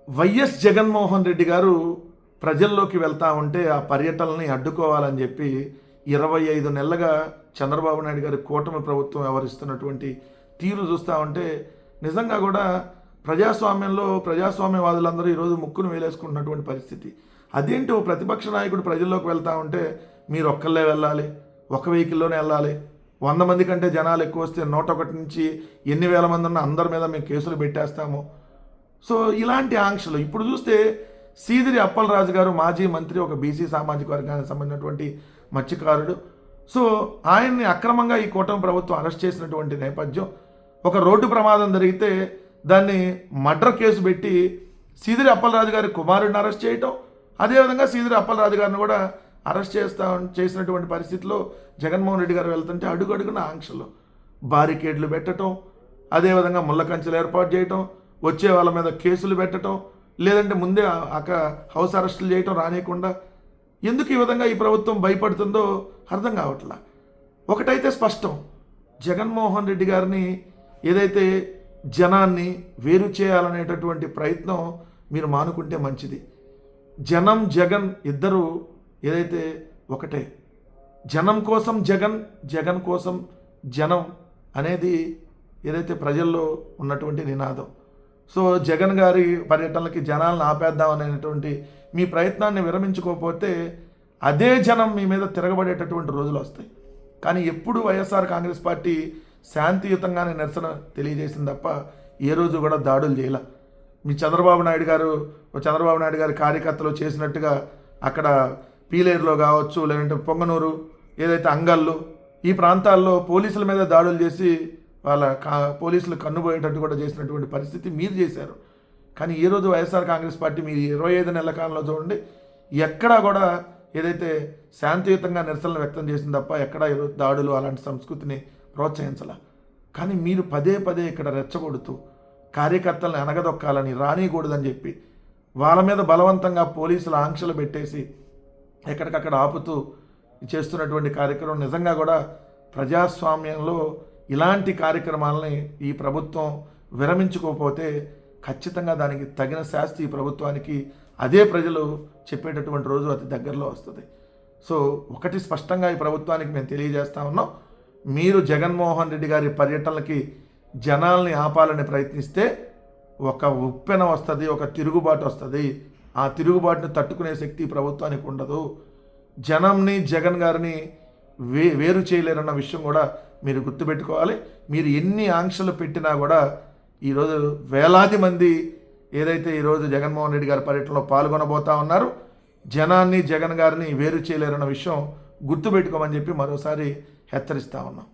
YS Jaganmohan Reddy గారు ప్రజల్లోకి వెళ్తా ఉంటే ఆ పర్యటనల్ని అడ్డుకోవాలని చెప్పి 25 నెలలుగా చంద్రబాబు నాయుడు గారి కూటమి ప్రభుత్వం వ్యవహరిస్తున్నటువంటి తీరు చూస్తూ ఉంటే నిజంగా కూడా ప్రజాస్వామ్యంలో ప్రజాస్వామ్యవాదులందరూ ఈరోజు ముక్కును వేలేసుకుంటున్నటువంటి పరిస్థితి. అదేంటి ఓ ప్రతిపక్ష నాయకుడు ప్రజల్లోకి వెళ్తూ ఉంటే మీరు ఒక్కళ్ళే వెళ్ళాలి, ఒక వెహికల్లోనే వెళ్ళాలి, 100 మంది కంటే జనాలు ఎక్కువ వస్తే 101 నుంచి ఎన్ని వేల మంది ఉన్న అందరి మీద మేము కేసులు పెట్టేస్తాము. సో ఇలాంటి ఆంక్షలు ఇప్పుడు చూస్తే సీదిరి అప్పలరాజు గారు మాజీ మంత్రి, ఒక బీసీ సామాజిక వర్గానికి సంబంధించినటువంటి మత్స్యకారుడు. సో ఆయన్ని అక్రమంగా ఈ కూటమి ప్రభుత్వం అరెస్ట్ చేసినటువంటి నేపథ్యం, ఒక రోడ్డు ప్రమాదం జరిగితే దాన్ని మర్డర్ కేసు పెట్టి సీదిరి అప్పలరాజు గారి కుమారుడిని అరెస్ట్ చేయటం, అదేవిధంగా సీదిరి అప్పలరాజు గారిని కూడా అరెస్ట్ చేసినటువంటి పరిస్థితిలో జగన్మోహన్ రెడ్డి గారు వెళ్తుంటే అడుగడుగున ఆంక్షలు, బారికేడ్లు పెట్టడం, అదేవిధంగా ముళ్ళ కంచెలు ఏర్పాటు చేయటం, వచ్చే వాళ్ళ మీద కేసులు పెట్టడం, లేదంటే ముందే హౌస్ అరెస్టులు చేయటం రానియకుండా. ఎందుకు ఈ విధంగా ఈ ప్రభుత్వం భయపడుతుందో అర్థం కావట్లా. ఒకటైతే స్పష్టం, జగన్మోహన్ రెడ్డి గారిని ఏదైతే జనాన్ని వేరు చేయాలనేటటువంటి ప్రయత్నం మీరు మానుకుంటే మంచిది. జనం జగన్ ఇద్దరు ఏదైతే ఒకటే, జనం కోసం జగన్, జగన్ కోసం జనం అనేది ఏదైతే ప్రజల్లో ఉన్నటువంటి నినాదం. సో జగన్ గారి పర్యటనలకి జనాలను ఆపేద్దాం అనేటువంటి మీ ప్రయత్నాన్ని విరమించుకోకపోతే అదే జనం మీ మీద తిరగబడేటటువంటి రోజులు వస్తాయి. కానీ ఎప్పుడు వైఎస్ఆర్ కాంగ్రెస్ పార్టీ శాంతియుతంగానే నిరసన తెలియజేసింది తప్ప ఏ రోజు కూడా దాడులు చేయాల. మీ చంద్రబాబు నాయుడు గారి కార్యకర్తలు చేసినట్టుగా అక్కడ పీలేరులో కావచ్చు, లేదంటే పొంగనూరు, ఏదైతే అంగళ్ళు, ఈ ప్రాంతాల్లో పోలీసుల మీద దాడులు చేసి పోలీసులు కన్నుపోయేటట్టు కూడా చేసినటువంటి పరిస్థితి మీరు చేశారు. కానీ ఈ రోజు వైఎస్ఆర్ కాంగ్రెస్ పార్టీ మీరు 25 నెలల కాలంలో చూడండి, ఎక్కడా కూడా ఏదైతే శాంతియుతంగా నిరసనలు వ్యక్తం చేసింది తప్ప ఎక్కడా దాడులు అలాంటి సంస్కృతిని ప్రోత్సహించాల. కానీ మీరు పదే పదే ఇక్కడ రెచ్చగొడుతూ కార్యకర్తలను అనగదొక్కాలని, రానియకూడదని చెప్పి వాళ్ళ మీద బలవంతంగా పోలీసులు ఆంక్షలు పెట్టేసి ఎక్కడికక్కడ ఆపుతూ చేస్తున్నటువంటి కార్యక్రమం నిజంగా కూడా ప్రజాస్వామ్యంలో ఇలాంటి కార్యక్రమాలని ఈ ప్రభుత్వం విరమించుకోకపోతే ఖచ్చితంగా దానికి తగిన శాస్తి ఈ ప్రభుత్వానికి అదే ప్రజలు చెప్పేటటువంటి రోజు అతి దగ్గరలో వస్తుంది. సో ఒకటి స్పష్టంగా ఈ ప్రభుత్వానికి మేము తెలియజేస్తా ఉన్నాం, మీరు జగన్మోహన్ రెడ్డి గారి పర్యటనలకి జనాల్ని ఆపాలని ప్రయత్నిస్తే ఒక ఉప్పెన వస్తుంది, ఒక తిరుగుబాటు వస్తుంది. ఆ తిరుగుబాటుని తట్టుకునే శక్తి ప్రభుత్వానికి ఉండదు. జనంని జగన్ గారిని వేరు చేయలేరన్న విషయం కూడా మీరు గుర్తుపెట్టుకోవాలి. మీరు ఎన్ని ఆంక్షలు పెట్టినా కూడా ఈరోజు వేలాది మంది ఏదైతే ఈరోజు జగన్మోహన్ రెడ్డి గారి పర్యటనలో పాల్గొనబోతా ఉన్నారు, జనాన్ని జగన్ గారిని వేరు చేయలేరన్న విషయం గుర్తుపెట్టుకోమని చెప్పి మరోసారి హెచ్చరిస్తా ఉన్నాం.